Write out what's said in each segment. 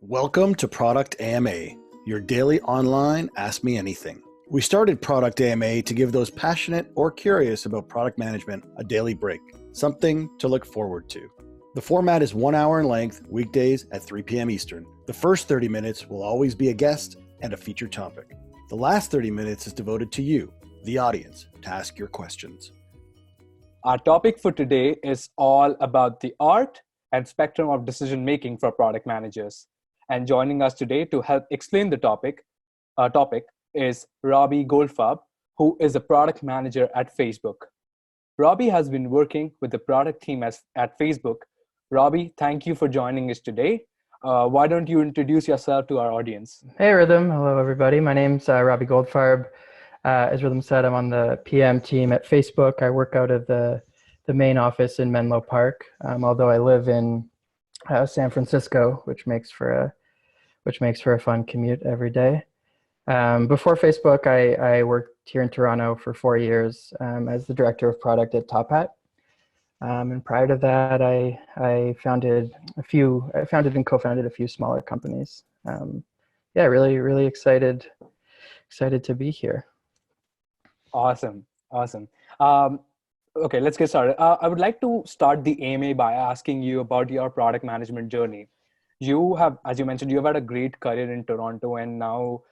Welcome to Product AMA, your daily online Ask Me Anything. We started Product AMA to give those passionate or curious about product management a daily break, something to look forward to. The format is 1 hour in length, weekdays at 3 p.m. Eastern. The first 30 minutes will always be a guest and a featured topic. The last 30 minutes is devoted to you, the audience, to ask your questions. Our topic for today is all about the art and spectrum of decision making for product managers. And joining us today to help explain the topic is Robbie Goldfarb, who is a product manager at Facebook. Robbie has been working with the product team at Facebook. Robbie, thank you for joining us today. Why don't you introduce yourself to our audience? Hey, Rhythm. Hello, everybody. My name's Robbie Goldfarb. As Rhythm said, I'm on the PM team at Facebook. I work out of the main office in Menlo Park, although I live in San Francisco, which makes for a fun commute every day. Before Facebook, I worked here in Toronto for 4 years as the director of product at Top Hat. And prior to that, I founded and co-founded a few smaller companies. Really excited to be here. Awesome. Okay, let's get started. I would like to start the AMA by asking you about your product management journey. You have, as you mentioned, you have had a great career in Toronto and now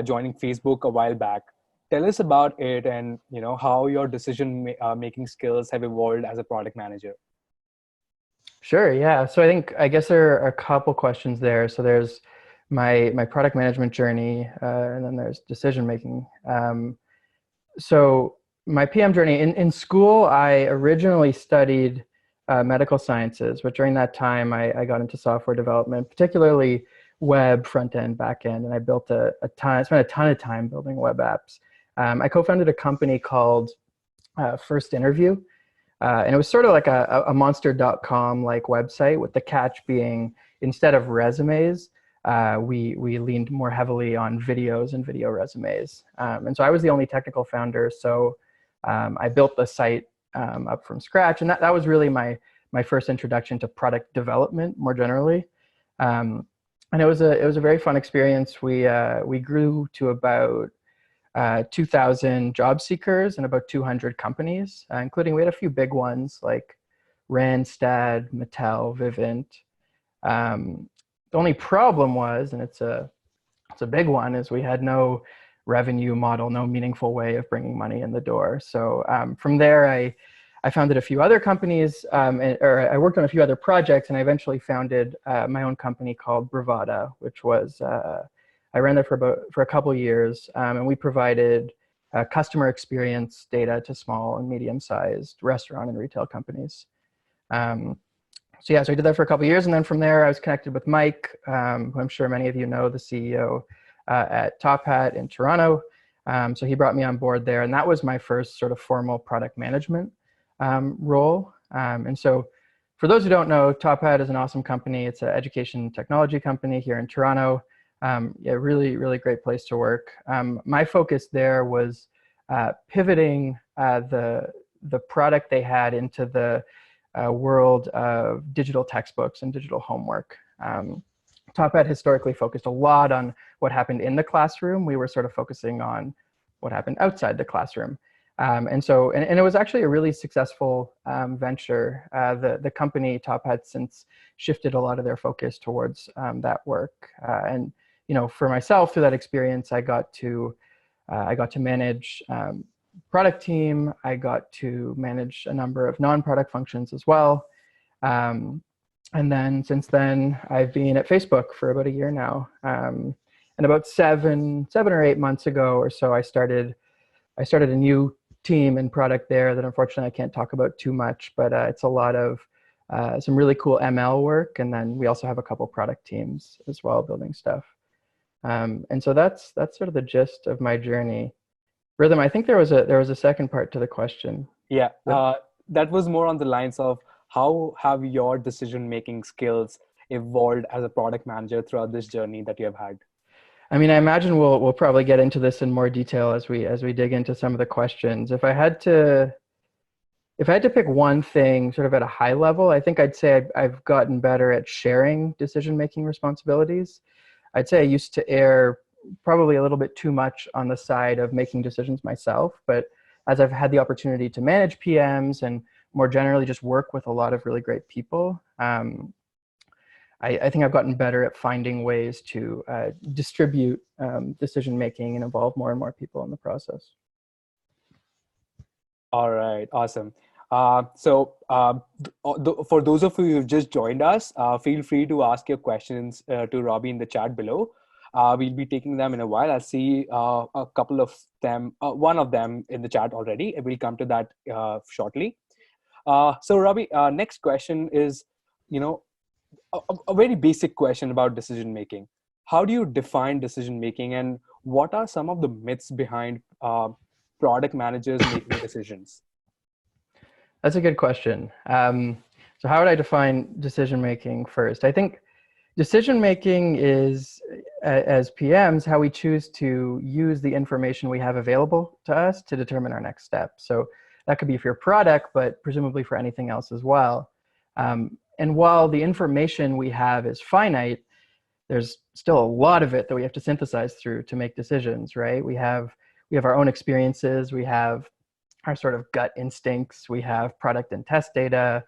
joining Facebook a while back. Tell us about it and how your decision making skills have evolved as a product manager. Sure, yeah. So I guess there are a couple questions there. So there's my product management journey, and then there's decision making. So my PM journey, in school, I originally studied medical sciences, but during that time, I got into software development, particularly web, front end, back end, and I spent a ton of time building web apps. I co-founded a company called First Interview, and it was sort of like a monster.com like website, with the catch being, instead of resumes, we leaned more heavily on videos and video resumes. And so I was the only technical founder, so I built the site up from scratch, and that was really my first introduction to product development more generally. And it was a very fun experience. We grew to about 2,000 job seekers and about 200 companies, including, we had a few big ones like Randstad, Mattel, Vivint. The only problem was, and it's a big one, is we had no revenue model, no meaningful way of bringing money in the door. So from there, I founded a few other companies, or I worked on a few other projects, and I eventually founded my own company called Bravada, which was, I ran that for a couple of years, and we provided customer experience data to small and medium-sized restaurant and retail companies. So I did that for a couple of years, and then from there, I was connected with Mike, who I'm sure many of you know, the CEO at Top Hat in Toronto. So he brought me on board there, and that was my first sort of formal product management role. And so for those who don't know, Top Hat is an awesome company. It's an education technology company here in Toronto. Really, really great place to work. My focus there was pivoting the product they had into the world of digital textbooks and digital homework. Top Hat historically focused a lot on what happened in the classroom. We were sort of focusing on what happened outside the classroom. And it was actually a really successful venture. The company Top Hat since shifted a lot of their focus towards that work. And for myself, through that experience, I got to manage product team. I got to manage a number of non-product functions as well. And then since then, I've been at Facebook for about a year now. And about seven or 8 months ago or so, I started a new team and product there that unfortunately I can't talk about too much, but it's a lot of some really cool ML work. And then we also have a couple product teams as well building stuff. And so that's sort of the gist of my journey. Rhythm, I think there was a second part to the question. Yeah, that was more on the lines of how have your decision-making skills evolved as a product manager throughout this journey that you have had? I mean, I imagine we'll probably get into this in more detail as we dig into some of the questions. If I had to If I had to pick one thing sort of at a high level, I think I'd say I've gotten better at sharing decision-making responsibilities. I'd say I used to err probably a little bit too much on the side of making decisions myself, but as I've had the opportunity to manage PMs and more generally just work with a lot of really great people, I think I've gotten better at finding ways to distribute decision-making and involve more and more people in the process. All right, awesome. For those of you who've just joined us, feel free to ask your questions to Robbie in the chat below. We'll be taking them in a while. I'll see a couple of them, one of them in the chat already. We'll come to that shortly. So Robbie, next question is, a very basic question about decision making. How do you define decision making, and what are some of the myths behind product managers making decisions? That's a good question. So how would I define decision-making first? I think decision-making is, as PMs, how we choose to use the information we have available to us to determine our next step. So that could be for your product, but presumably for anything else as well. And while the information we have is finite, there's still a lot of it that we have to synthesize through to make decisions, right? We have our own experiences, we have our sort of gut instincts, we have product and test data,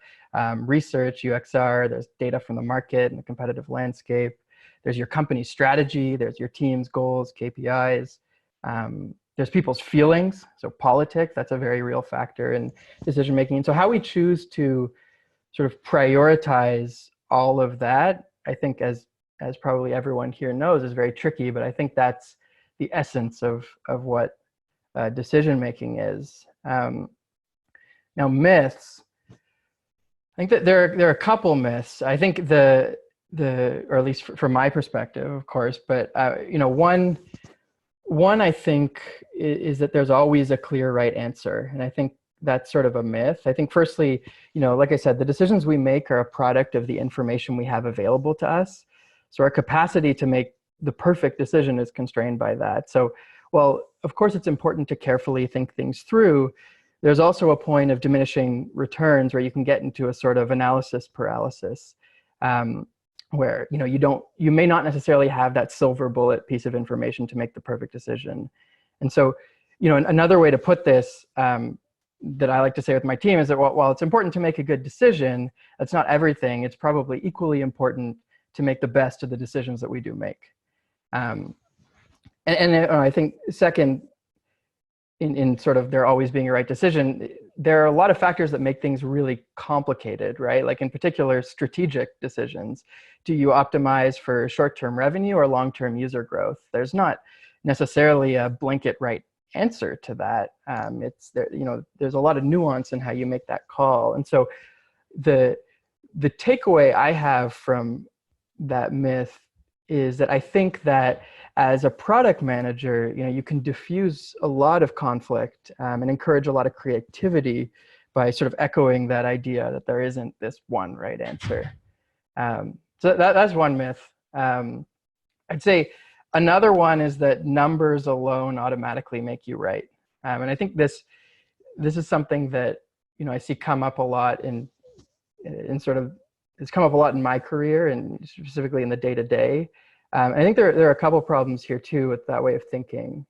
research, UXR, there's data from the market and the competitive landscape. There's your company's strategy, there's your team's goals, KPIs. There's people's feelings, so politics, that's a very real factor in decision making. And so how we choose to sort of prioritize all of that, I think as probably everyone here knows, is very tricky, but I think that's the essence of what decision making is. Now myths, I think that there are a couple myths. I think or at least from my perspective, of course, but one I think is that there's always a clear right answer, and I think that's sort of a myth. I think firstly, like I said, the decisions we make are a product of the information we have available to us. So our capacity to make the perfect decision is constrained by that. So while of course it's important to carefully think things through, there's also a point of diminishing returns where you can get into a sort of analysis paralysis, where you may not necessarily have that silver bullet piece of information to make the perfect decision. And so, another way to put this that I like to say with my team is that while it's important to make a good decision, that's not everything. It's probably equally important to make the best of the decisions that we do make. And I think second, in sort of there always being a right decision, there are a lot of factors that make things really complicated, right? Like in particular, strategic decisions. Do you optimize for short-term revenue or long-term user growth? There's not necessarily a blanket right answer to that. There's a lot of nuance in how you make that call. And so the takeaway I have from that myth is that I think that as a product manager, you can diffuse a lot of conflict and encourage a lot of creativity by sort of echoing that idea that there isn't this one right answer. So that's one myth. I'd say another one is that numbers alone automatically make you right. And I think this is something that I see come up a lot in sort of, it's come up a lot in my career and specifically in the day-to-day. I think there are a couple problems here too with that way of thinking.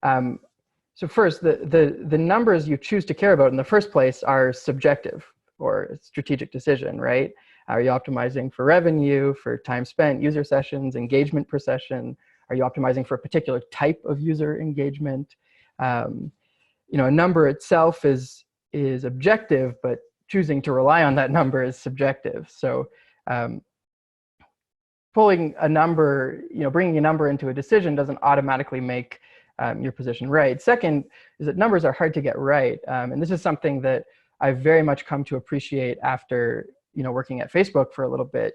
So first, the numbers you choose to care about in the first place are subjective or a strategic decision, right? Are you optimizing for revenue, for time spent, user sessions, engagement per session? Are you optimizing for a particular type of user engagement? A number itself is objective, but choosing to rely on that number is subjective. So pulling a number, bringing a number into a decision doesn't automatically make your position right. Second is that numbers are hard to get right. And this is something that I've very much come to appreciate after, working at Facebook for a little bit.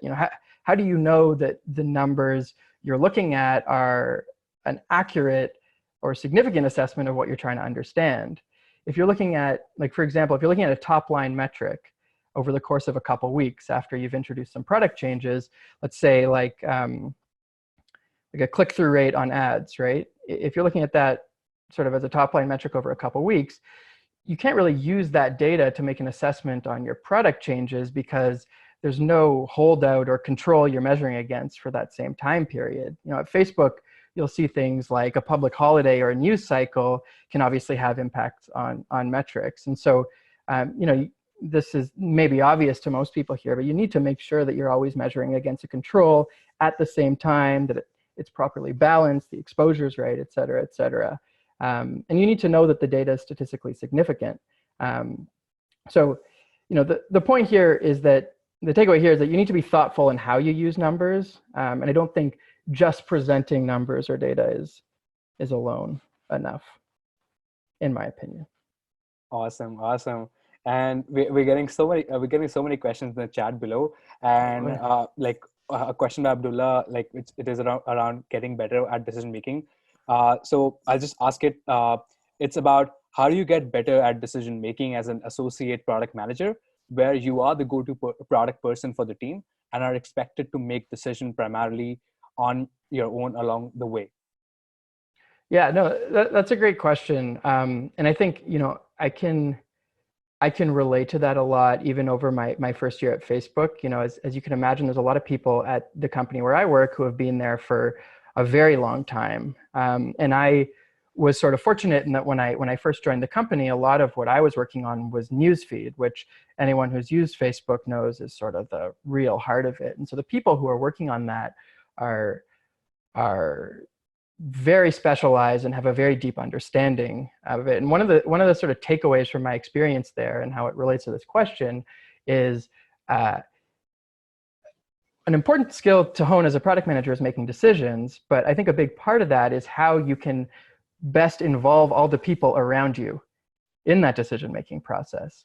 How do you know that the numbers you're looking at are an accurate or significant assessment of what you're trying to understand? If you're looking at, like, for example, if you're looking at a top line metric over the course of a couple weeks after you've introduced some product changes, let's say like a click-through rate on ads, right? If you're looking at that sort of as a top line metric over a couple weeks, you can't really use that data to make an assessment on your product changes because there's no holdout or control you're measuring against for that same time period. At Facebook, you'll see things like a public holiday or a news cycle can obviously have impacts on metrics. And so, this is maybe obvious to most people here, but you need to make sure that you're always measuring against a control at the same time, that it's properly balanced, the exposure's right, et cetera, et cetera. And you need to know that the data is statistically significant. So, the point here is that the takeaway here is that you need to be thoughtful in how you use numbers. And I don't think just presenting numbers or data is alone enough, in my opinion. Awesome. And we're getting so many questions in the chat below. And a question by Abdullah, it is around getting better at decision making. So I'll just ask it. It's about how do you get better at decision making as an associate product manager, where you are the go-to product person for the team and are expected to make decisions primarily on your own along the way? Yeah, no, that's a great question. And I think, I can relate to that a lot, even over my first year at Facebook. As you can imagine, there's a lot of people at the company where I work who have been there for a very long time. And I was sort of fortunate in that when I first joined the company, a lot of what I was working on was newsfeed, which anyone who's used Facebook knows is sort of the real heart of it. And so the people who are working on that are very specialized and have a very deep understanding of it. And one of the sort of takeaways from my experience there and how it relates to this question is an important skill to hone as a product manager is making decisions. But I think a big part of that is how you can best involve all the people around you in that decision-making process,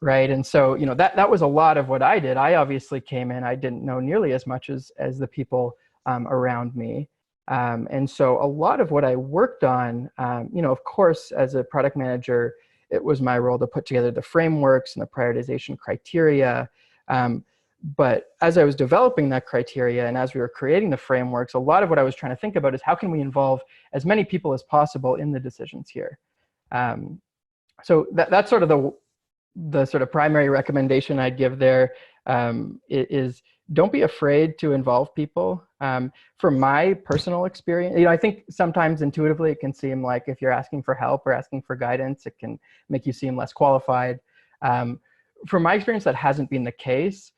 right? And so, that was a lot of what I did. I obviously came in, I didn't know nearly as much as the people around me. And so a lot of what I worked on, of course, as a product manager, it was my role to put together the frameworks and the prioritization criteria. But as I was developing that criteria and as we were creating the frameworks, a lot of what I was trying to think about is how can we involve as many people as possible in the decisions here. So that's sort of the sort of primary recommendation I'd give there, is don't be afraid to involve people. From my personal experience, I think sometimes intuitively it can seem like if you're asking for help or asking for guidance, it can make you seem less qualified. From my experience, that hasn't been the case.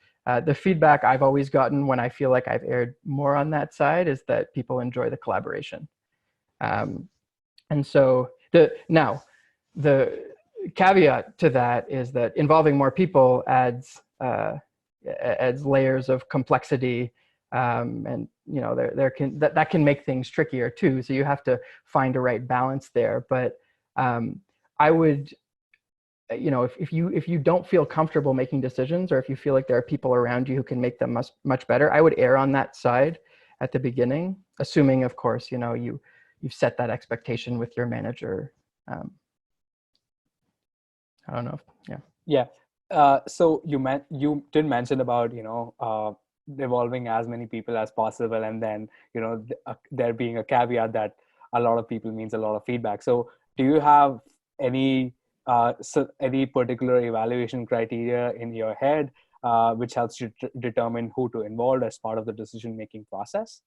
The feedback I've always gotten when I feel like I've erred more on that side is that people enjoy the collaboration. And so the caveat to that is that involving more people adds layers of complexity, and that can make things trickier too. So you have to find a right balance there. But I would, if you don't feel comfortable making decisions, or if you feel like there are people around you who can make them much better, I would err on that side at the beginning, assuming, of course, you've set that expectation with your manager. I don't know. Yeah. So you did mention about involving as many people as possible, and then there being a caveat that a lot of people means a lot of feedback. So do you have any particular evaluation criteria in your head which helps you determine who to involve as part of the decision-making process?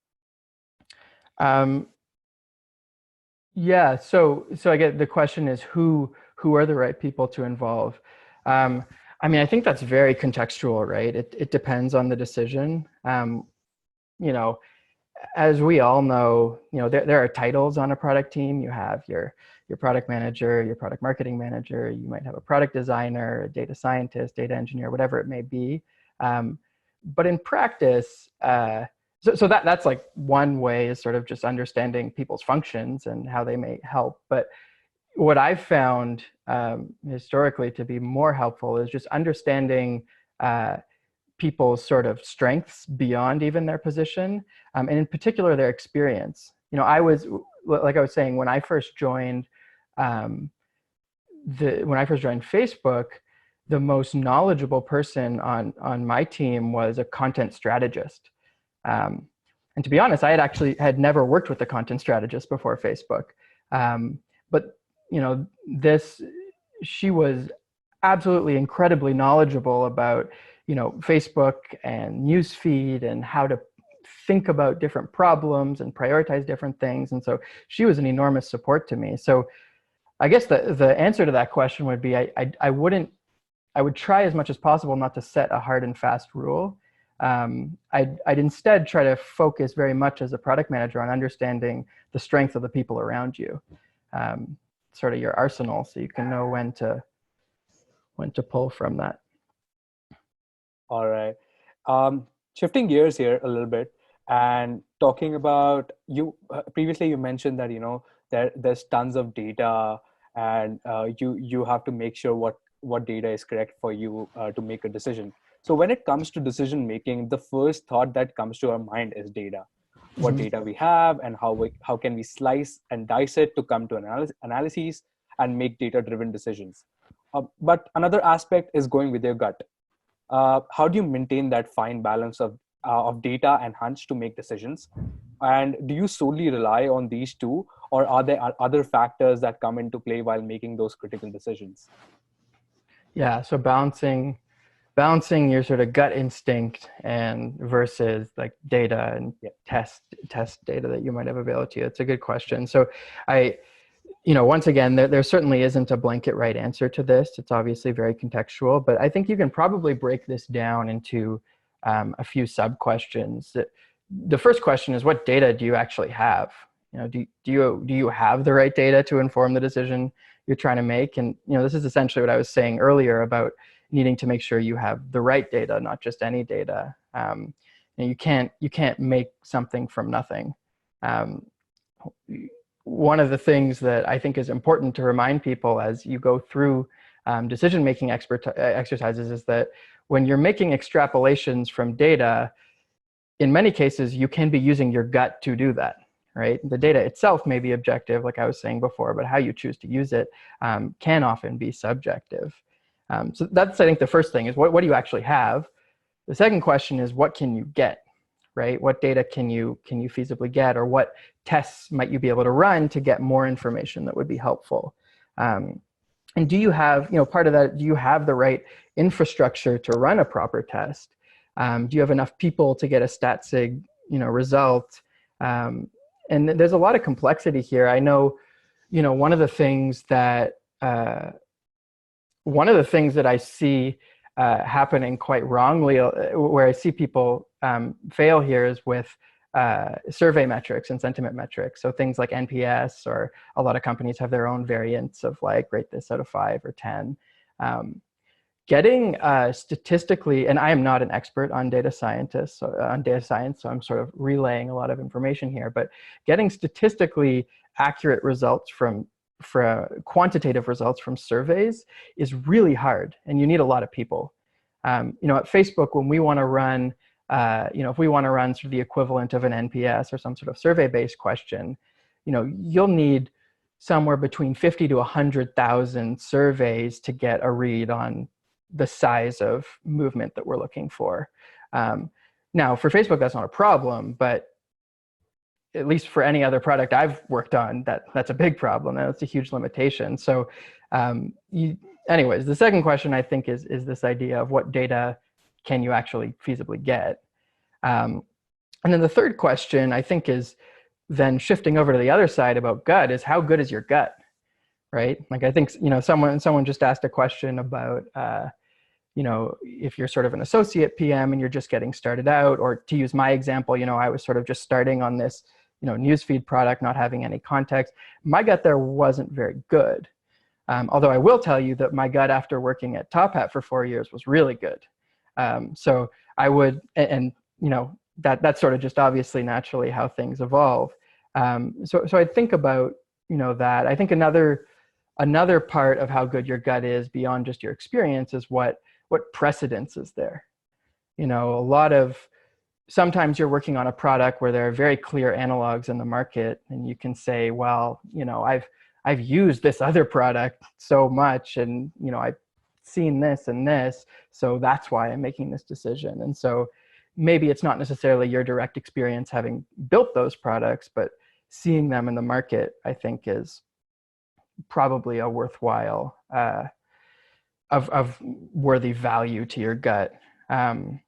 Yeah. So I get the question is who are the right people to involve? I think that's very contextual, right? It depends on the decision. As we all know, there are titles on a product team. You have your product manager, your product marketing manager. You might have a product designer, a data scientist, data engineer, whatever it may be. But in practice, so that's like one way is sort of just understanding people's functions and how they may help. But what I've found historically to be more helpful is just understanding people's sort of strengths beyond even their position, and in particular their experience. I was, like I was saying, when I first joined Facebook, the most knowledgeable person on my team was a content strategist. And to be honest, I had never worked with a content strategist before Facebook. But this she was absolutely incredibly knowledgeable about, Facebook and newsfeed and how to think about different problems and prioritize different things. And so she was an enormous support to me. So I guess the answer to that question would be I would try as much as possible not to set a hard and fast rule. I'd instead try to focus very much as a product manager on understanding the strength of the people around you, sort of your arsenal, so you can know when to pull from that. All right. Shifting gears here a little bit and talking about you. Previously, you mentioned that there's tons of data, and you have to make sure what data is correct for you to make a decision. So when it comes to decision making, the first thought that comes to our mind is data. What data we have, and how can we slice and dice it to come to analyses and make data-driven decisions. But another aspect is going with your gut. How do you maintain that fine balance of data and hunch to make decisions? And do you solely rely on these two, or are there other factors that come into play while making those critical decisions? Yeah, so balancing your sort of gut instinct and versus like data and test data that you might have available to you. It's a good question. So once again, there certainly isn't a blanket right answer to this. It's obviously very contextual, but I think you can probably break this down into a few sub-questions. The first question is, what data do you actually have? Do you have the right data to inform the decision you're trying to make? And this is essentially what I was saying earlier about needing to make sure you have the right data, not just any data. You can't make something from nothing. One of the things that I think is important to remind people as you go through decision-making exercises is that when you're making extrapolations from data, in many cases, you can be using your gut to do that, right? The data itself may be objective, like I was saying before, but how you choose to use it can often be subjective. So that's, I think, the first thing is what do you actually have? The second question is, what can you get, right? What data can you feasibly get, or what tests might you be able to run to get more information that would be helpful? And do you have, part of that, do you have the right infrastructure to run a proper test? Do you have enough people to get a stat sig, result? And there's a lot of complexity here. I know, one of the things that I see happening quite wrongly, where I see people fail here, is with survey metrics and sentiment metrics. So things like NPS, or a lot of companies have their own variants of like rate this out of 5 or 10. Getting statistically, and I am not an expert on data science, so I'm sort of relaying a lot of information here, but getting statistically accurate results for quantitative results from surveys is really hard, and you need a lot of people. At Facebook, when we want to run, if we want to run sort of the equivalent of an NPS or some sort of survey-based question, you'll need somewhere between 50 to 100,000 surveys to get a read on the size of movement that we're looking for. Now, for Facebook, that's not a problem, but at least for any other product I've worked on, that's a big problem. That's a huge limitation. So anyways, the second question, I think, is this idea of what data can you actually feasibly get? And then the third question, I think, is then shifting over to the other side about gut, is how good is your gut, right? Like, I think, someone just asked a question about, if you're sort of an associate PM and you're just getting started out, or to use my example, I was sort of just starting on this, newsfeed product, not having any context. My gut there wasn't very good. Although I will tell you that my gut after working at Top Hat for 4 years was really good. So I would, and that's sort of just obviously naturally how things evolve. So I think about, that. I think another part of how good your gut is beyond just your experience is what precedence is there. Sometimes you're working on a product where there are very clear analogs in the market, and you can say, well, I've used this other product so much, and I've seen this and this, so that's why I'm making this decision. And so maybe it's not necessarily your direct experience having built those products, but seeing them in the market, I think, is probably a worthwhile, of worthy value to your gut. And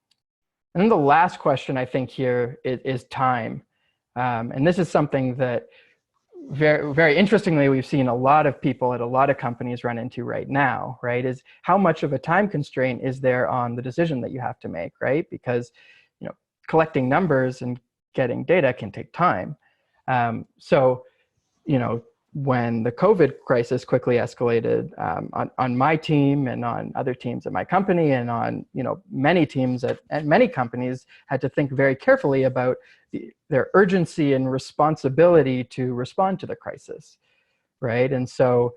then the last question I think here is time. And this is something that very, very interestingly, we've seen a lot of people at a lot of companies run into right now, right? Is how much of a time constraint is there on the decision that you have to make, right? Because, collecting numbers and getting data can take time. So, when the COVID crisis quickly escalated on my team and on other teams at my company and on many teams at many companies had to think very carefully about their urgency and responsibility to respond to the crisis, right? And so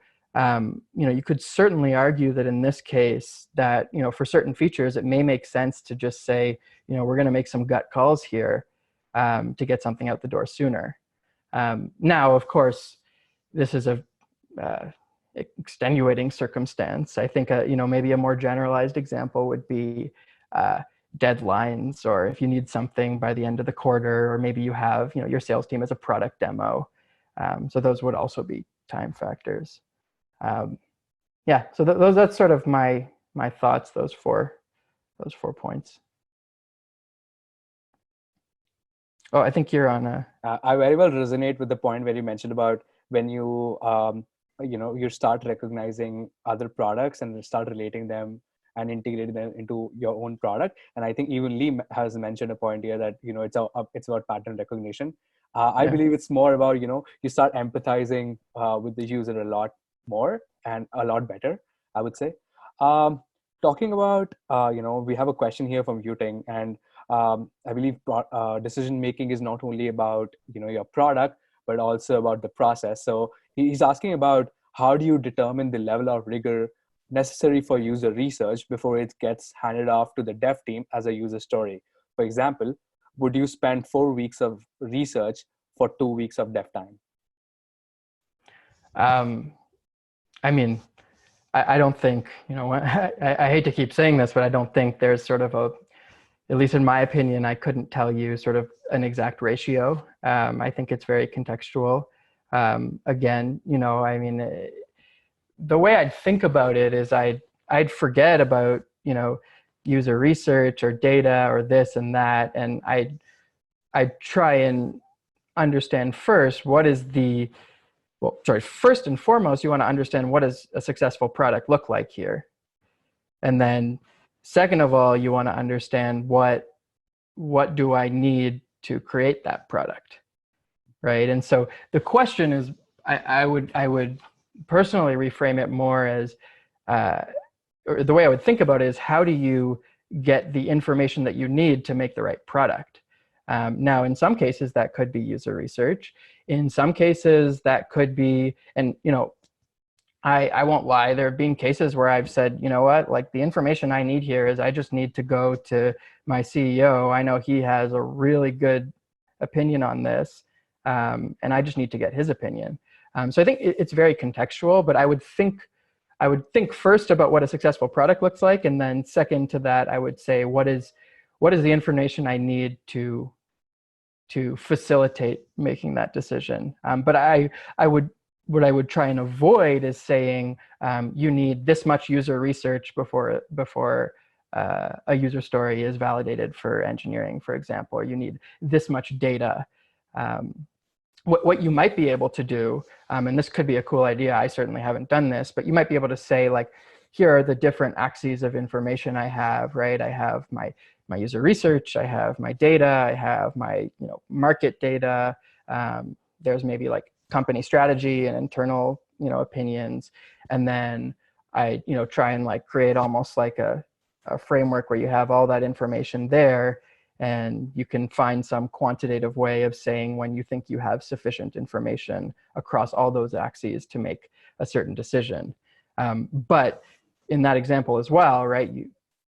you could certainly argue that in this case that for certain features it may make sense to just say we're going to make some gut calls here to get something out the door sooner. Now, of course, this is a extenuating circumstance. I think maybe a more generalized example would be deadlines, or if you need something by the end of the quarter, or maybe you have your sales team as a product demo. So those would also be time factors. Yeah, so that's sort of my thoughts. Those four points. Oh, I think you're on. I very well resonate with the point where you mentioned about when you you start recognizing other products and start relating them and integrating them into your own product. And I think even Lee has mentioned a point here that it's about pattern recognition. I believe it's more about you start empathizing with the user a lot more and a lot better, I would say. Talking about we have a question here from Yuting, and I believe decision making is not only about your product but also about the process. So he's asking about how do you determine the level of rigor necessary for user research before it gets handed off to the dev team as a user story. For example, would you spend 4 weeks of research for 2 weeks of dev time? I mean, I don't think, I hate to keep saying this, but I don't think there's sort of at least in my opinion, I couldn't tell you sort of an exact ratio. I think it's very contextual. Again, I mean, the way I'd think about it is I'd forget about, user research or data or this and that. And I'd try and understand first, first and foremost, you want to understand what does a successful product look like here? And then second of all, you want to understand what do I need to create that product, right? And so the question is, I would personally reframe it more as, or the way I would think about it is, how do you get the information that you need to make the right product? Now, in some cases, that could be user research. In some cases, that could be, and I won't lie, there have been cases where I've said, like the information I need here is I just need to go to my CEO. I know he has a really good opinion on this, and I just need to get his opinion. So I think it's very contextual, but I would think first about what a successful product looks like, and then second to that, I would say what is the information I need to facilitate making that decision. But what I would try and avoid is saying you need this much user research before a user story is validated for engineering, for example, or you need this much data. What you might be able to do, and this could be a cool idea, I certainly haven't done this, but you might be able to say, like, here are the different axes of information I have, right? I have my user research, I have my data, I have my market data. There's maybe like company strategy and internal opinions, and then I try and like create almost like a framework where you have all that information there, and you can find some quantitative way of saying when you think you have sufficient information across all those axes to make a certain decision. But in that example as well, right,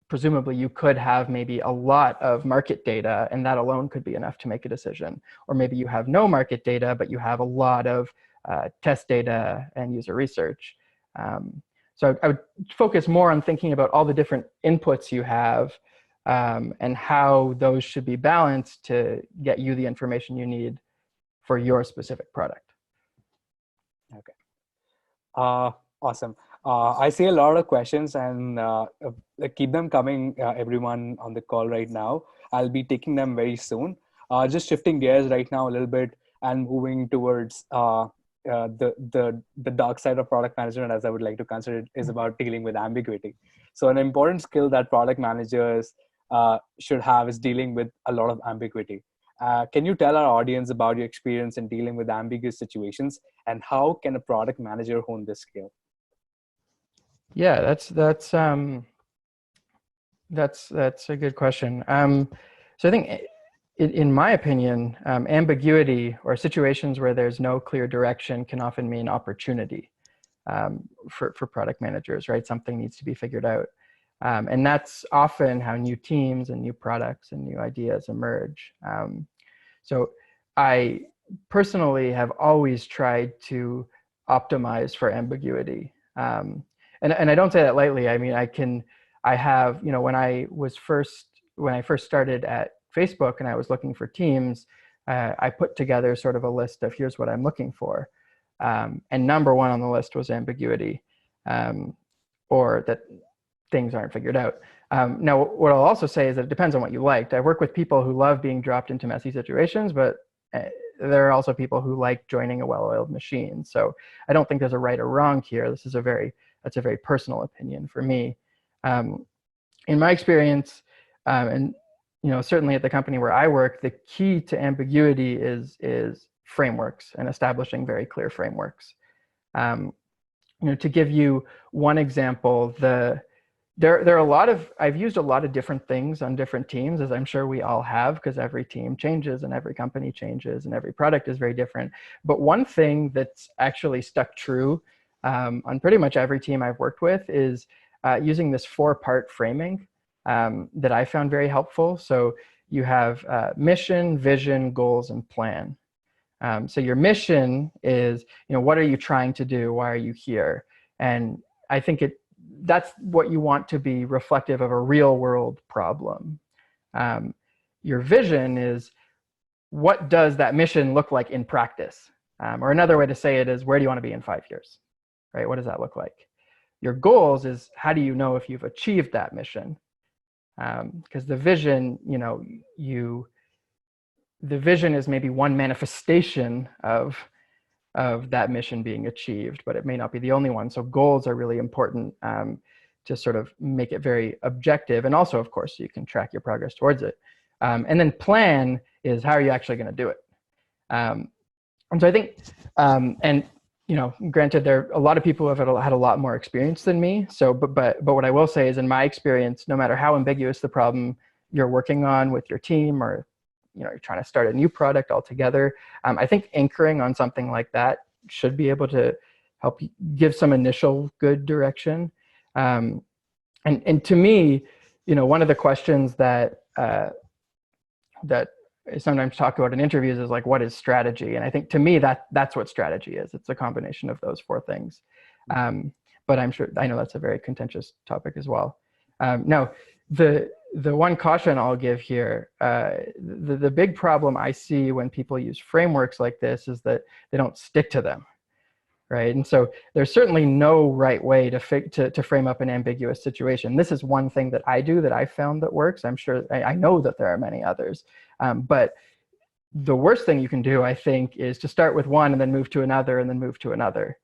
presumably you could have maybe a lot of market data, and that alone could be enough to make a decision. Or maybe you have no market data, but you have a lot of test data and user research. So I would focus more on thinking about all the different inputs you have and how those should be balanced to get you the information you need for your specific product. Okay. Awesome. I see a lot of questions and keep them coming, everyone on the call right now. I'll be taking them very soon. Just shifting gears right now a little bit and moving towards the dark side of product management, as I would like to consider it, is about dealing with ambiguity. So an important skill that product managers should have is dealing with a lot of ambiguity. Can you tell our audience about your experience in dealing with ambiguous situations, and how can a product manager hone this skill? Yeah, that's a good question. So I think, in my opinion, ambiguity or situations where there's no clear direction can often mean opportunity for product managers, right? Something needs to be figured out. And that's often how new teams and new products and new ideas emerge. So I personally have always tried to optimize for ambiguity. And I don't say that lightly. I mean, I have, when I first started at Facebook and I was looking for teams, I put together sort of a list of here's what I'm looking for. And number one on the list was ambiguity, or that things aren't figured out. Now, what I'll also say is that it depends on what you liked. I work with people who love being dropped into messy situations, but there are also people who like joining a well-oiled machine. So I don't think there's a right or wrong here. That's a very personal opinion for me. In my experience, and certainly at the company where I work, the key to ambiguity is frameworks and establishing very clear frameworks. To give you one example, there are a lot of, I've used a lot of different things on different teams, as I'm sure we all have, because every team changes and every company changes and every product is very different. But one thing that's actually stuck true on pretty much every team I've worked with is using this 4-part framing that I found very helpful. So you have mission, vision, goals, and plan. So your mission is, what are you trying to do? Why are you here? And I think that's what you want to be reflective of a real world problem. Your vision is, what does that mission look like in practice? Or another way to say it is, where do you want to be in 5 years? Right? What does that look like? Your goals is, how do you know if you've achieved that mission? Because the vision, the vision is maybe one manifestation of that mission being achieved, but it may not be the only one. So goals are really important to sort of make it very objective. And also, of course, you can track your progress towards it. And then plan is, how are you actually going to do it? And so I think, granted, there are a lot of people who have had a lot more experience than me. So, but what I will say is, in my experience, no matter how ambiguous the problem you're working on with your team, or you're trying to start a new product altogether, I think anchoring on something like that should be able to help you give some initial good direction. And to me, one of the questions that I sometimes talk about in interviews is like, what is strategy? And I think, to me, that's what strategy is. It's a combination of those 4 things. But I know that's a very contentious topic as well. Now, the one caution I'll give here, the big problem I see when people use frameworks like this is that they don't stick to them, right? And so there's certainly no right way to frame up an ambiguous situation. This is one thing that I do that I found that works. I'm sure, I know that there are many others, but the worst thing you can do, I think, is to start with one and then move to another and then move to another,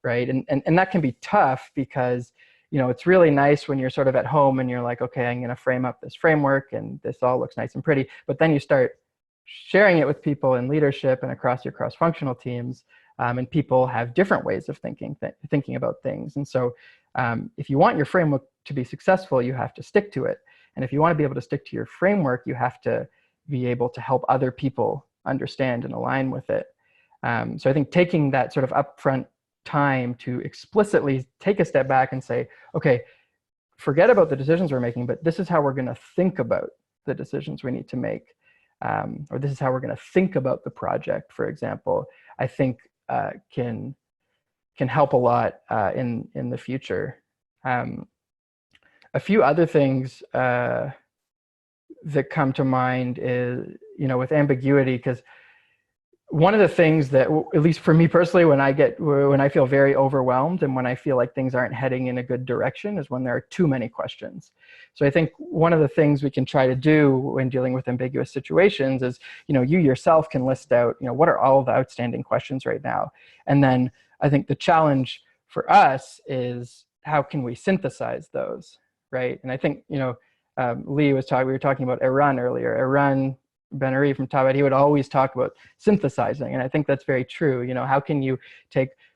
right? And that can be tough, because it's really nice when you're sort of at home and you're like, okay, I'm going to frame up this framework and this all looks nice and pretty. But then you start sharing it with people in leadership and across your cross-functional teams, and people have different ways of thinking about things. And so if you want your framework to be successful, you have to stick to it. And if you want to be able to stick to your framework, you have to be able to help other people understand and align with it. So I think taking that sort of upfront time to explicitly take a step back and say, okay, forget about the decisions we're making, but this is how we're going to think about the decisions we need to make, or this is how we're going to think about the project, for example, I think can help a lot in the future. A few other things that come to mind is, with ambiguity, because one of the things that, at least for me personally, when I feel very overwhelmed and when I feel like things aren't heading in a good direction is when there are too many questions. So I think one of the things we can try to do when dealing with ambiguous situations is, you yourself can list out, what are all the outstanding questions right now? And then I think the challenge for us is how can we synthesize those, right? And I think, Lee we were talking about Iran earlier. Iran Ben-Ari from Tibet, he would always talk about synthesizing. And I think that's very true. How can you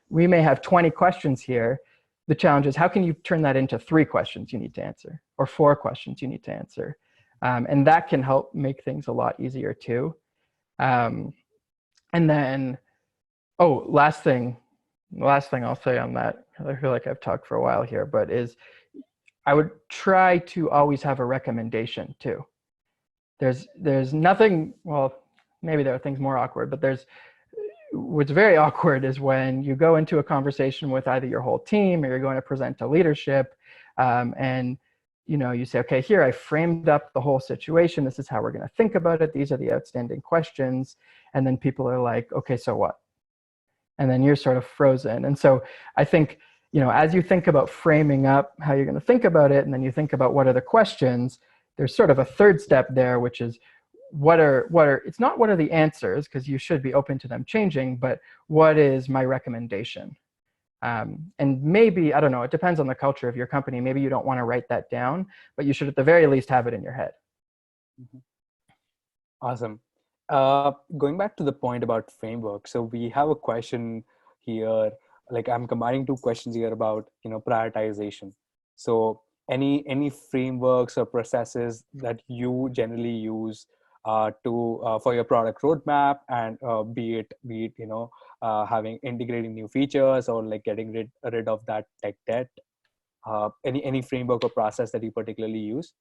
we may have 20 questions here. The challenge is how can you turn that into 3 questions you need to answer or 4 questions you need to answer? And that can help make things a lot easier too. And then, last thing I'll say on that, I feel like I've talked for a while here, but is I would try to always have a recommendation too. There's nothing, well, maybe there are things more awkward, but what's very awkward is when you go into a conversation with either your whole team or you're going to present to leadership, and you say, okay, here I framed up the whole situation. This is how we're going to think about it. These are the outstanding questions. And then people are like, okay, so what? And then you're sort of frozen. And so I think, as you think about framing up how you're going to think about it, and then you think about what are the questions, there's sort of a third step there, which is it's not what are the answers, because you should be open to them changing, but what is my recommendation? And maybe, I don't know, it depends on the culture of your company. Maybe you don't want to write that down, but you should at the very least have it in your head. Awesome. Going back to the point about framework. So we have a question here, like I'm combining 2 questions here about, prioritization. So any frameworks or processes that you generally use for your product roadmap, and be it having integrating new features or like getting rid of that tech debt, any framework or process that you particularly use?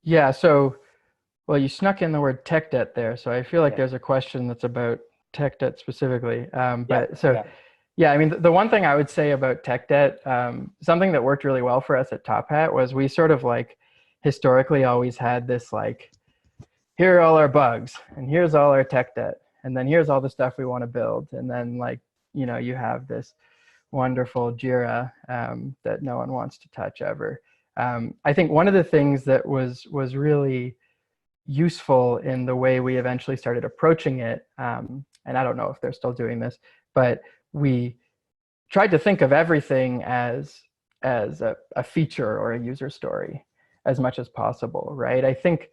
Yeah, so well, you snuck in the word tech debt there, so I feel like there's a question that's about tech debt specifically. Yeah, I mean, the one thing I would say about tech debt, something that worked really well for us at Top Hat was we sort of like historically always had this like, here are all our bugs, and here's all our tech debt, and then here's all the stuff we want to build, and then like, you have this wonderful Jira that no one wants to touch ever. I think one of the things that was really useful in the way we eventually started approaching it, and I don't know if they're still doing this, but we tried to think of everything as a feature or a user story as much as possible, right? I think,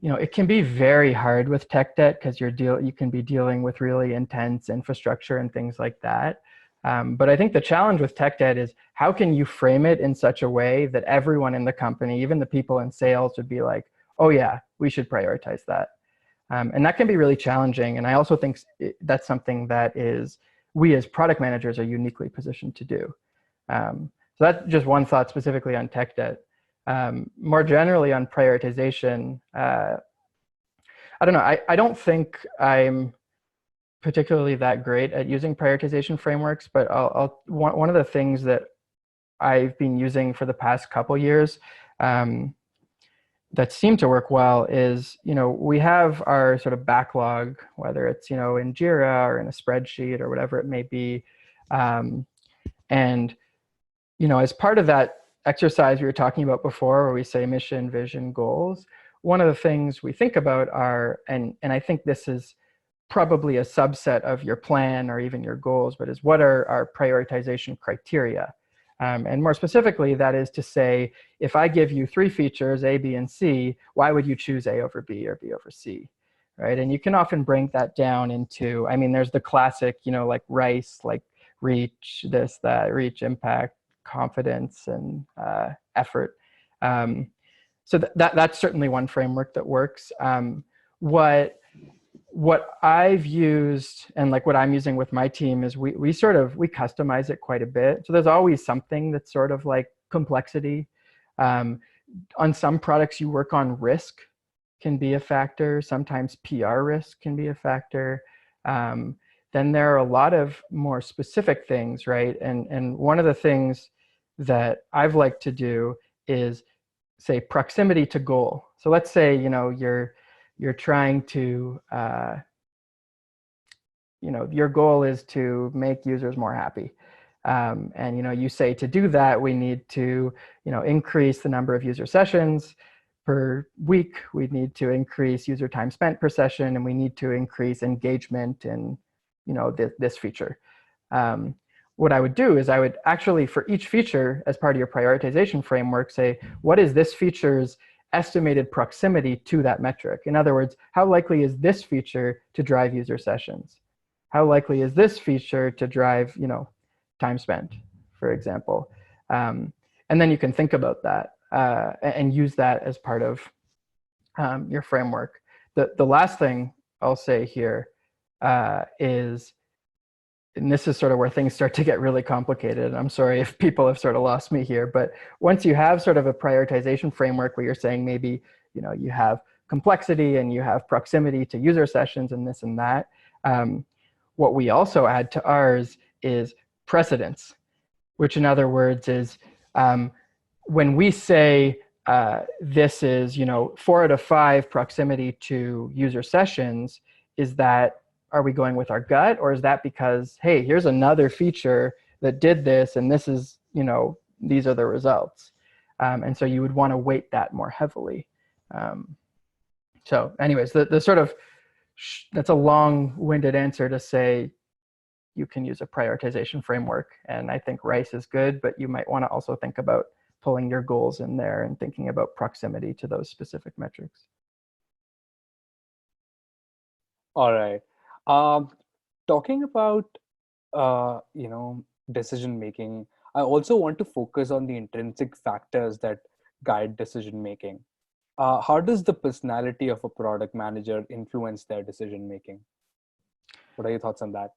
it can be very hard with tech debt because you can be dealing with really intense infrastructure and things like that. But I think the challenge with tech debt is how can you frame it in such a way that everyone in the company, even the people in sales, would be like, oh yeah, we should prioritize that. And that can be really challenging. And I also think that's something that we as product managers are uniquely positioned to do. So that's just one thought specifically on tech debt. More generally on prioritization, I don't know, I don't think I'm particularly that great at using prioritization frameworks, but one of the things that I've been using for the past couple years that seem to work well is, we have our sort of backlog, whether it's, in Jira or in a spreadsheet or whatever it may be. And, as part of that exercise we were talking about before, where we say mission, vision, goals, one of the things we think about are, and I think this is probably a subset of your plan or even your goals, but is what are our prioritization criteria? And more specifically, that is to say, if I give you 3 features, A, B, and C, why would you choose A over B or B over C, right? And you can often break that down into, I mean, there's the classic, like RICE, like reach, this, that, reach, impact, confidence, and effort. So that's certainly one framework that works. What I've used and like what I'm using with my team is we customize it quite a bit. So there's always something that's sort of like complexity. On some products you work on, risk can be a factor. Sometimes PR risk can be a factor. Then there are a lot of more specific things, right? And one of the things that I've liked to do is say proximity to goal. So let's say, you're trying to your goal is to make users more happy. And you say to do that, we need to increase the number of user sessions per week. We need to increase user time spent per session, and we need to increase engagement in this feature. What I would do is I would actually, for each feature, as part of your prioritization framework, say, what is this feature's estimated proximity to that metric? In other words, how likely is this feature to drive user sessions? How likely is this feature to drive time spent, for example? And then you can think about that and use that as part of your framework. The last thing I'll say here is, and this is sort of where things start to get really complicated. I'm sorry if people have sort of lost me here, but once you have sort of a prioritization framework where you're saying maybe you have complexity and you have proximity to user sessions and this and that, what we also add to ours is precedence, which in other words is when we say this is 4 out of 5 proximity to user sessions, are we going with our gut, or is that because, hey, here's another feature that did this and this is, these are the results. And so you would want to weight that more heavily. So anyways, the sort of, that's a long-winded answer to say you can use a prioritization framework. And I think RICE is good, but you might want to also think about pulling your goals in there and thinking about proximity to those specific metrics. All right. Talking about, decision making, I also want to focus on the intrinsic factors that guide decision making. How does the personality of a product manager influence their decision making? What are your thoughts on that?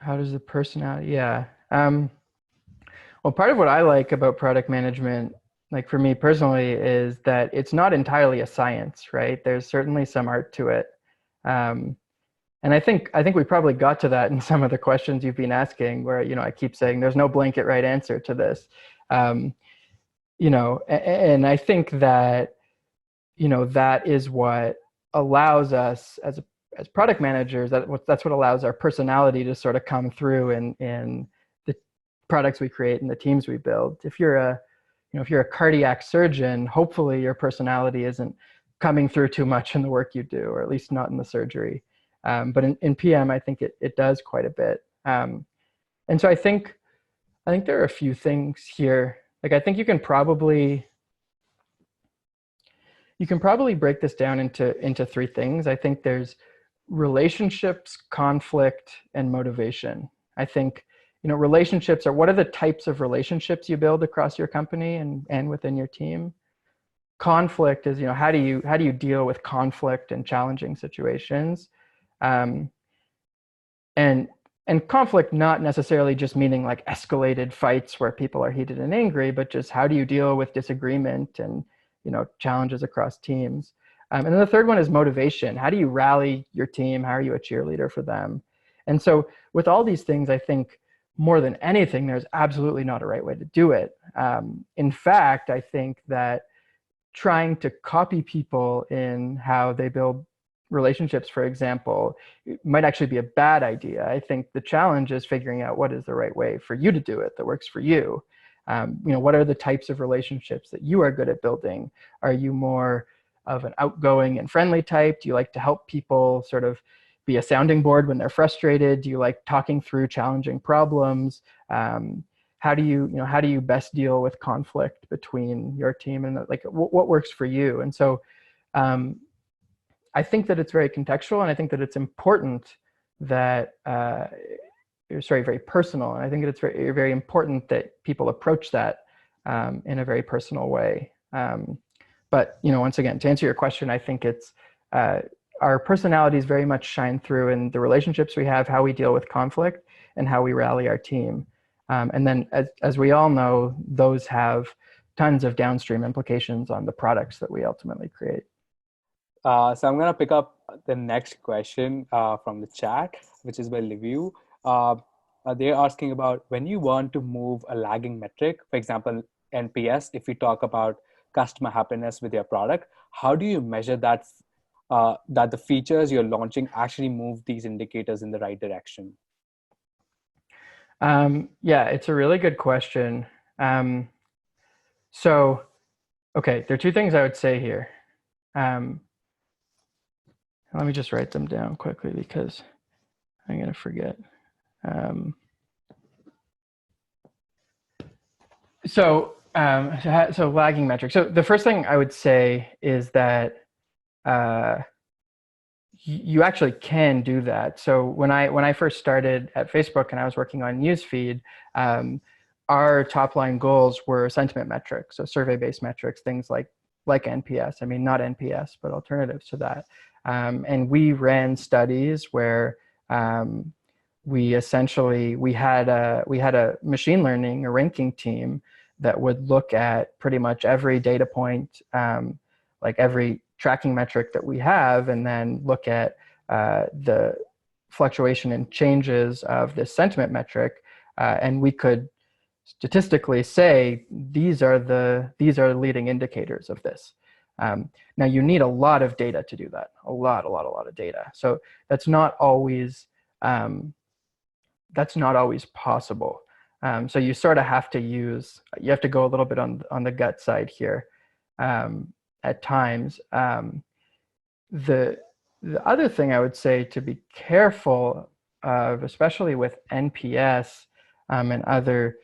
How does the personality? Yeah. Well, part of what I like about product management, like for me personally, is that it's not entirely a science, right? There's certainly some art to it. And I think we probably got to that in some of the questions you've been asking, where I keep saying there's no blanket right answer to this, and I think that that is what allows us as product managers. That's what allows our personality to sort of come through in the products we create and the teams we build. If you're a cardiac surgeon, hopefully your personality isn't coming through too much in the work you do, or at least not in the surgery. But in PM, I think it does quite a bit. And so I think there are a few things here. Like I think you can probably break this down into 3 things. I think there's relationships, conflict, and motivation. I think relationships are, what are the types of relationships you build across your company and within your team? Conflict is how do you deal with conflict and challenging situations? And conflict not necessarily just meaning like escalated fights where people are heated and angry, but just how do you deal with disagreement and challenges across teams. And then the third one is motivation. How do you rally your team? How are you a cheerleader for them? And so with all these things, I think more than anything, there's absolutely not a right way to do it. In fact, I think that trying to copy people in how they build relationships, for example, it might actually be a bad idea. I think the challenge is figuring out what is the right way for you to do it that works for you. What are the types of relationships that you are good at building? Are you more of an outgoing and friendly type? Do you like to help people sort of be a sounding board when they're frustrated? Do you like talking through challenging problems? How do you best deal with conflict between your team, and like what works for you? And so I think that it's very contextual, and I think that it's important that very personal. And I think that it's very, very important that people approach that in a very personal way. But once again, to answer your question, I think it's our personalities very much shine through in the relationships we have, how we deal with conflict, and how we rally our team. And then, as we all know, those have tons of downstream implications on the products that we ultimately create. So I'm going to pick up the next question from the chat, which is by Liviu. They're asking about when you want to move a lagging metric, for example, NPS, if we talk about customer happiness with your product, how do you measure that that the features you're launching actually move these indicators in the right direction? Yeah, it's a really good question. So, okay, there are two things I would say here. Let me just write them down quickly because I'm going to forget. So lagging metrics. So the first thing I would say is that you actually can do that. So when I first started at Facebook and I was working on newsfeed, our top line goals were sentiment metrics, so survey-based metrics, things like NPS. I mean, not NPS, but alternatives to that. And we ran studies where we had a machine learning, a ranking team that would look at pretty much every data point, like every tracking metric that we have, and then look at the fluctuation and changes of this sentiment metric, and we could statistically say these are the leading indicators of this. Now you need a lot of data to do that, a lot of data. So that's not always possible. So you sort of have to go a little bit on the gut side here at times. The other thing I would say to be careful of, especially with NPS and other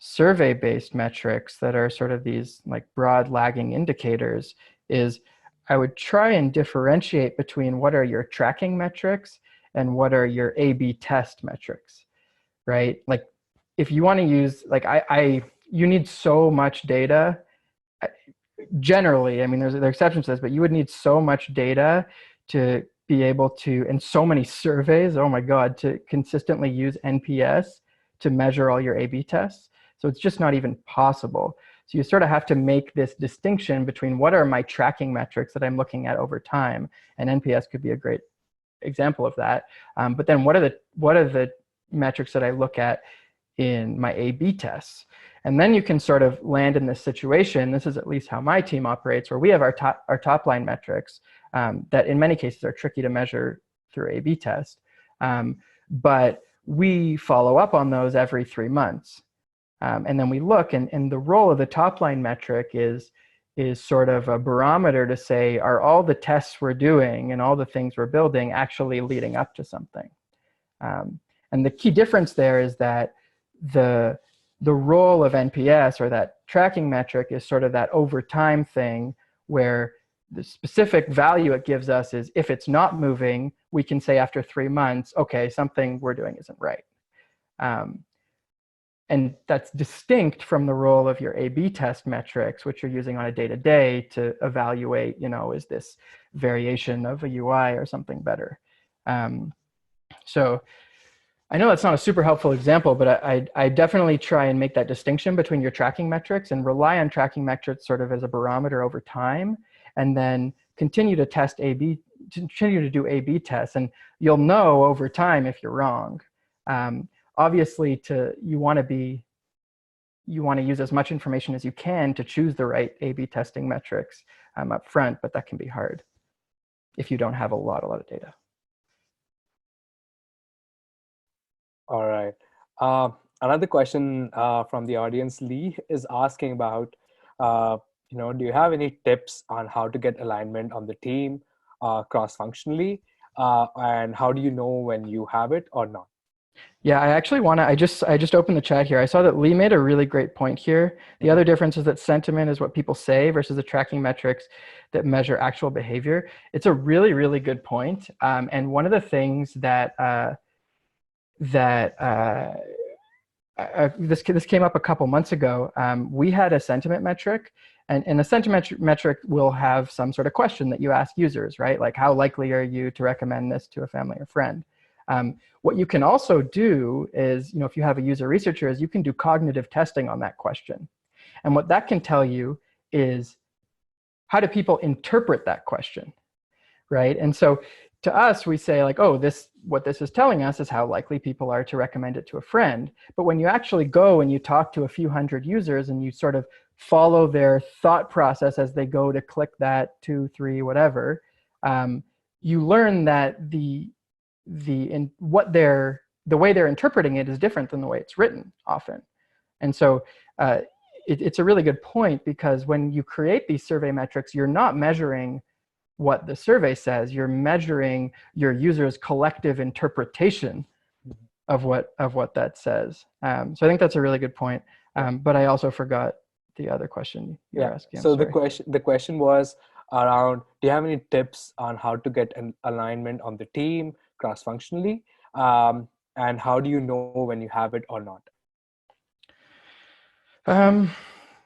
survey-based metrics that are sort of these like broad lagging indicators, is I would try and differentiate between what are your tracking metrics and what are your A/B test metrics, right? Like if you want to use, like you need so much data. Generally, I mean, there are exceptions to this, but you would need so much data to be able to, and so many surveys, oh my God, to consistently use NPS to measure all your A/B tests. So it's just not even possible. So you sort of have to make this distinction between what are my tracking metrics that I'm looking at over time, and NPS could be a great example of that. But then what are the metrics that I look at in my A/B tests? And then you can sort of land in this situation. This is at least how my team operates, where we have our top line metrics that in many cases are tricky to measure through A/B test. But we follow up on those every 3 months. And then we look, and the role of the top line metric is sort of a barometer to say, are all the tests we're doing and all the things we're building actually leading up to something? And the key difference there is that the role of NPS, or that tracking metric, is sort of that over time thing where the specific value it gives us is if it's not moving, we can say after 3 months, okay, something we're doing isn't right. And that's distinct from the role of your A/B test metrics, which you're using on a day-to-day to evaluate, is this variation of a UI or something better? So I know that's not a super helpful example, but I definitely try and make that distinction between your tracking metrics and rely on tracking metrics sort of as a barometer over time, and then continue to do A/B tests, and you'll know over time if you're wrong. Obviously, you want to use as much information as you can to choose the right A/B testing metrics up front, but that can be hard if you don't have a lot of data. All right. Another question from the audience, Lee, is asking about, do you have any tips on how to get alignment on the team cross-functionally, and how do you know when you have it or not? Yeah, I actually I just opened the chat here. I saw that Lee made a really great point here. The other difference is that sentiment is what people say versus the tracking metrics that measure actual behavior. It's a really, really good point. And one of the things this came up a couple months ago. We had a sentiment metric, and a sentiment metric will have some sort of question that you ask users, right? Like, how likely are you to recommend this to a family or friend? What you can also do is, if you have a user researcher, is you can do cognitive testing on that question. And what that can tell you is, how do people interpret that question, right? And so to us, we say like, oh, what this is telling us is how likely people are to recommend it to a friend. But when you actually go and you talk to a few hundred users and you sort of follow their thought process as they go to click that 2, 3, whatever, you learn that the way they're interpreting it is different than the way it's written often. And so it's a really good point, because when you create these survey metrics, you're not measuring what the survey says, you're measuring your user's collective interpretation of what that says. So I think that's a really good point. But I also forgot the other question you were asking. So the question was around, do you have any tips on how to get an alignment on the team cross-functionally? And how do you know when you have it or not?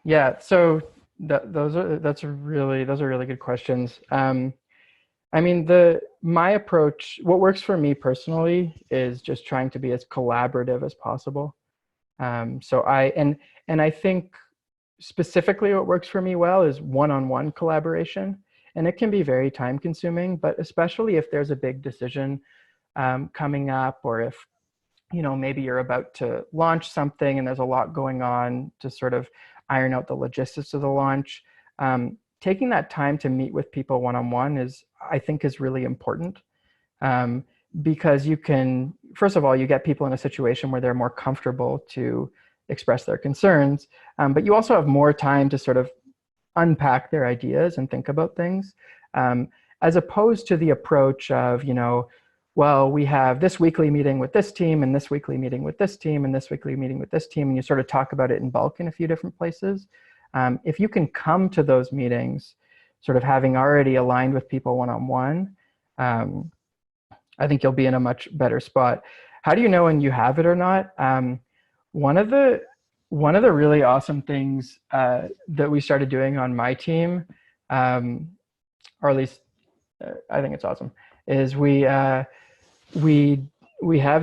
Yeah, so those are really good questions. I mean, my approach, what works for me personally is just trying to be as collaborative as possible. So I think specifically what works for me well is one-on-one collaboration. And it can be very time consuming, but especially if there's a big decision coming up, or if, maybe you're about to launch something and there's a lot going on to sort of iron out the logistics of the launch. Taking that time to meet with people one-on-one I think is really important, because you can, first of all, you get people in a situation where they're more comfortable to express their concerns, but you also have more time to sort of unpack their ideas and think about things, as opposed to the approach of, well, we have this weekly meeting with this team, and this weekly meeting with this team, and this weekly meeting with this team, and you sort of talk about it in bulk in a few different places. If you can come to those meetings sort of having already aligned with people one-on-one, I think you'll be in a much better spot. How do you know when you have it or not? One of the really awesome things that we started doing on my team, or at least I think it's awesome, is we have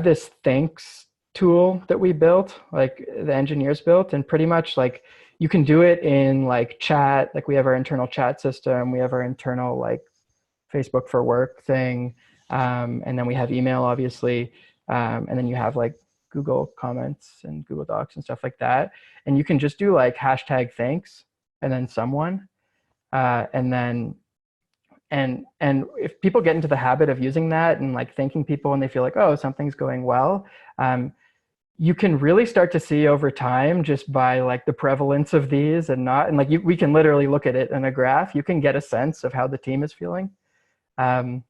this thanks tool that we built, like the engineers built, and pretty much like you can do it in like chat. Like we have our internal chat system, we have our internal like Facebook for work thing, and then we have email, obviously, and then you have like Google Comments and Google Docs and stuff like that. And you can just do like hashtag thanks and then someone, and if people get into the habit of using that and like thanking people, and they feel like, oh, something's going well, you can really start to see over time, just by like the prevalence of these we can literally look at it in a graph. You can get a sense of how the team is feeling. So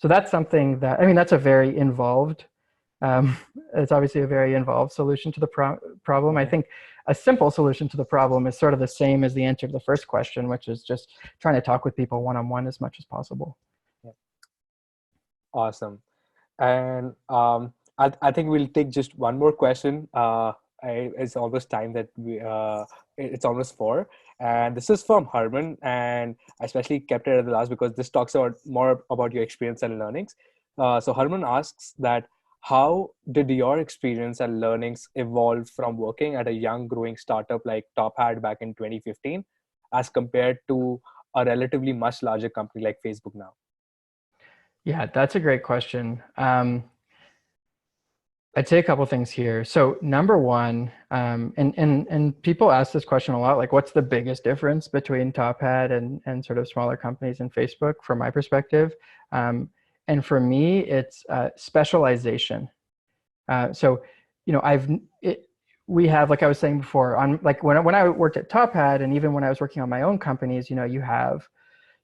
that's something that, that's a very involved, it's obviously a very involved solution to the problem. I think a simple solution to the problem is sort of the same as the answer to the first question, which is just trying to talk with people one-on-one as much as possible. Awesome. And I think we'll take just one more question. It's almost time that it's almost 4. And this is from Herman, and I especially kept it at the last because this talks more about your experience and learnings. So Herman asks that, how did your experience and learnings evolve from working at a young growing startup like Top Hat back in 2015 as compared to a relatively much larger company like Facebook now? Yeah, that's a great question. I'd say a couple things here. So number one, and people ask this question a lot, like what's the biggest difference between Top Hat and sort of smaller companies and Facebook from my perspective? And for me, it's specialization. So, we have, like I was saying before, on like when I worked at Top Hat, and even when I was working on my own companies, you have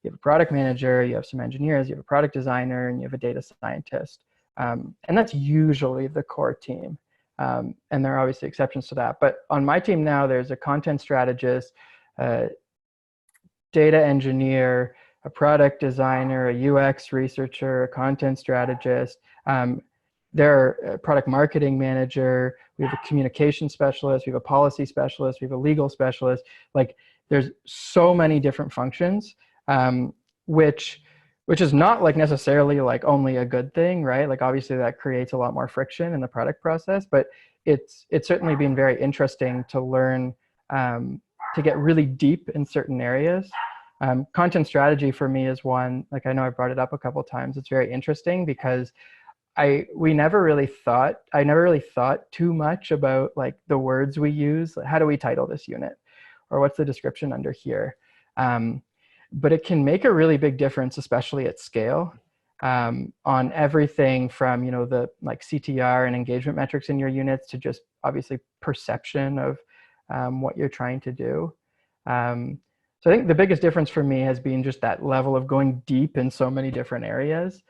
a product manager, you have some engineers, you have a product designer, and you have a data scientist. And that's usually the core team. And there are obviously exceptions to that. But on my team now, there's a content strategist, a data engineer, a product designer, a UX researcher, a content strategist. There are a product marketing manager. We have a communication specialist. We have a policy specialist. We have a legal specialist. Like there's so many different functions, which is not like necessarily like only a good thing, right? Like obviously that creates a lot more friction in the product process, but it's certainly been very interesting to learn, to get really deep in certain areas. Content strategy for me is one, like I know I brought it up a couple of times. It's very interesting because I never really thought too much about like the words we use. How do we title this unit? Or what's the description under here? But it can make a really big difference, especially at scale. on everything from, the like CTR and engagement metrics in your units to just obviously perception of what you're trying to do. So I think the biggest difference for me has been just that level of going deep in so many different areas,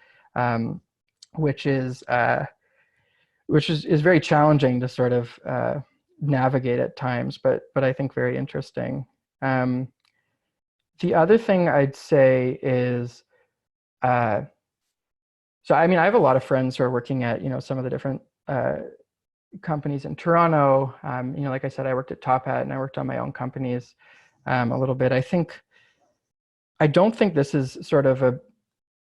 which is very challenging to sort of navigate at times, but I think very interesting. The other thing I'd say is, so I mean, I have a lot of friends who are working at some of the different companies in Toronto. Like I said, I worked at Top Hat and I worked on my own companies a little bit. I don't think this is sort of a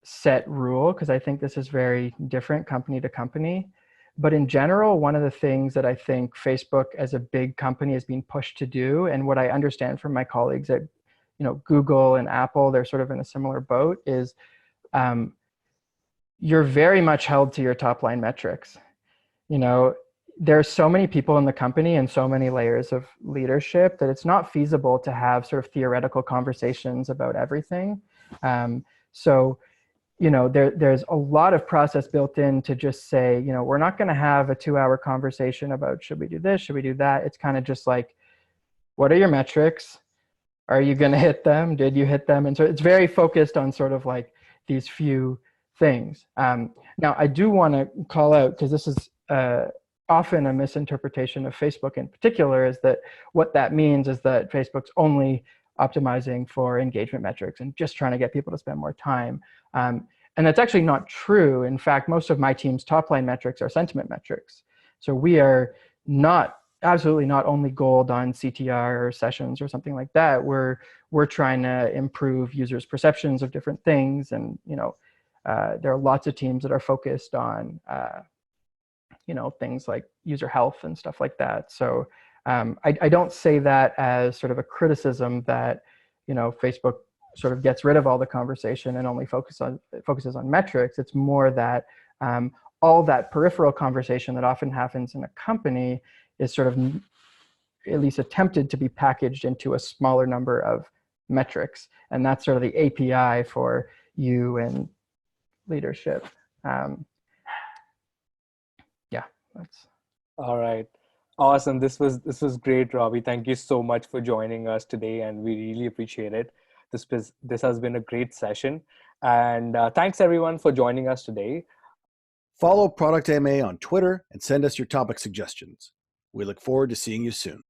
set rule, because I think this is very different company to company. But in general, one of the things that I think Facebook as a big company is being pushed to do, and what I understand from my colleagues at Google and Apple, they're sort of in a similar boat, is you're very much held to your top line metrics. There's so many people in the company and so many layers of leadership that it's not feasible to have sort of theoretical conversations about everything. There's a lot of process built in to just say, we're not going to have a 2-hour conversation about should we do this, should we do that. It's kind of just like, what are your metrics? Are you going to hit them? Did you hit them? And so it's very focused on sort of like these few things. Now, I do want to call out, because this is often a misinterpretation of Facebook in particular, is that what that means is that Facebook's only optimizing for engagement metrics and just trying to get people to spend more time. And that's actually not true. In fact, most of my team's top line metrics are sentiment metrics. So we are absolutely not only gold on CTR or sessions or something like that. We're trying to improve users' perceptions of different things. And, there are lots of teams that are focused on, things like user health and stuff like that. So I don't say that as sort of a criticism that, Facebook sort of gets rid of all the conversation and only focuses on metrics. It's more that all that peripheral conversation that often happens in a company is sort of at least attempted to be packaged into a smaller number of metrics. And that's sort of the API for you and leadership. That's all right. Awesome. This was great, Robbie. Thank you so much for joining us today, and we really appreciate it. This has been a great session, and thanks everyone for joining us today. Follow Product AMA on Twitter and send us your topic suggestions. We look forward to seeing you soon.